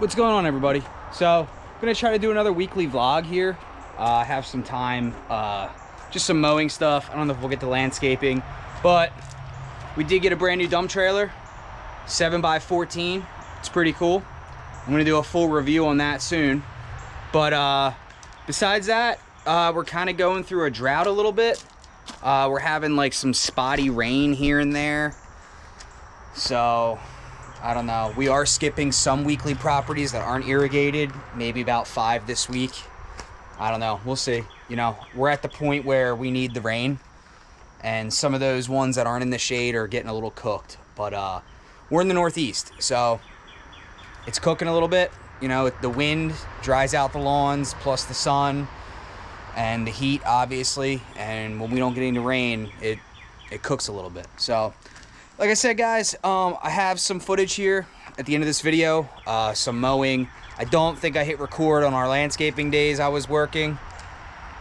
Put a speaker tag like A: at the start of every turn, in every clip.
A: What's going on, everybody? So I'm gonna try to do another weekly vlog here. Have some time, just some mowing stuff. I don't know if we'll get to landscaping, but we did get a brand new dump trailer, 7x14. It's pretty cool. I'm gonna do a full review on that soon. But besides that, we're kind of going through a drought a little bit. We're having like some spotty rain here and there. So I don't know. We are skipping some weekly properties that aren't irrigated, maybe about 5 this week. I don't know. We'll see. You know, we're at the point where we need the rain, and some of those ones that aren't in the shade are getting a little cooked. But we're in the Northeast, so it's cooking a little bit. You know, the wind dries out the lawns, plus the sun and the heat, obviously. And when we don't get any rain, it cooks a little bit. So like I said, guys, I have some footage here at the end of this video, some mowing. I don't think I hit record on our landscaping days I was working.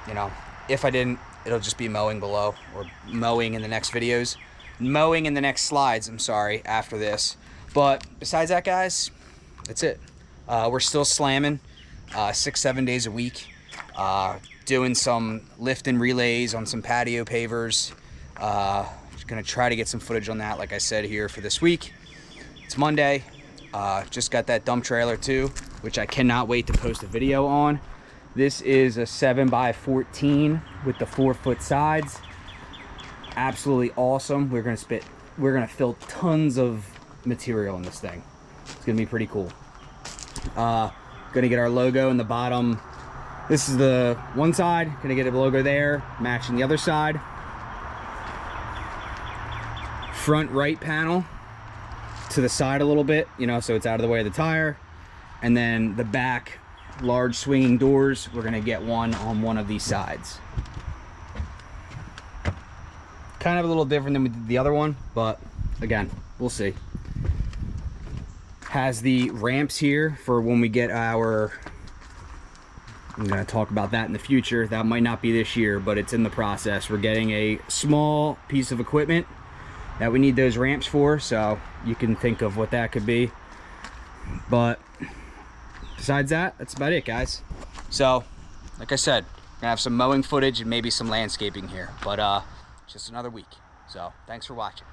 A: You know, if I didn't, it'll just be mowing below, or mowing in the next videos. Mowing in the next slides, I'm sorry, after this. But besides that, guys, that's it. We're still slamming 6-7 days a week, doing some lift and relays on some patio pavers. Gonna try to get some footage on that, like I said, here for this week. It's Monday. Just got that dump trailer too, which I cannot wait to post a video on. This is a 7x14 with the 4-foot sides. Absolutely awesome. We're gonna fill tons of material in this thing. It's gonna be pretty cool. Gonna get our logo in the bottom. This is the one side. Gonna get a logo there, matching the other side. Front right panel to the side a little bit, you know, so it's out of the way of the tire. And then the back large swinging doors, we're gonna get one on one of these sides. Kind of a little different than we did the other one, but again, we'll see. Has the ramps here for when we get our, I'm gonna talk about that in the future. That might not be this year, but it's in the process. We're getting a small piece of equipment that we need those ramps for, so you can think of what that could be. But besides that, that's about it, guys. So like I said, gonna have some mowing footage and maybe some landscaping here, but just another week. So thanks for watching.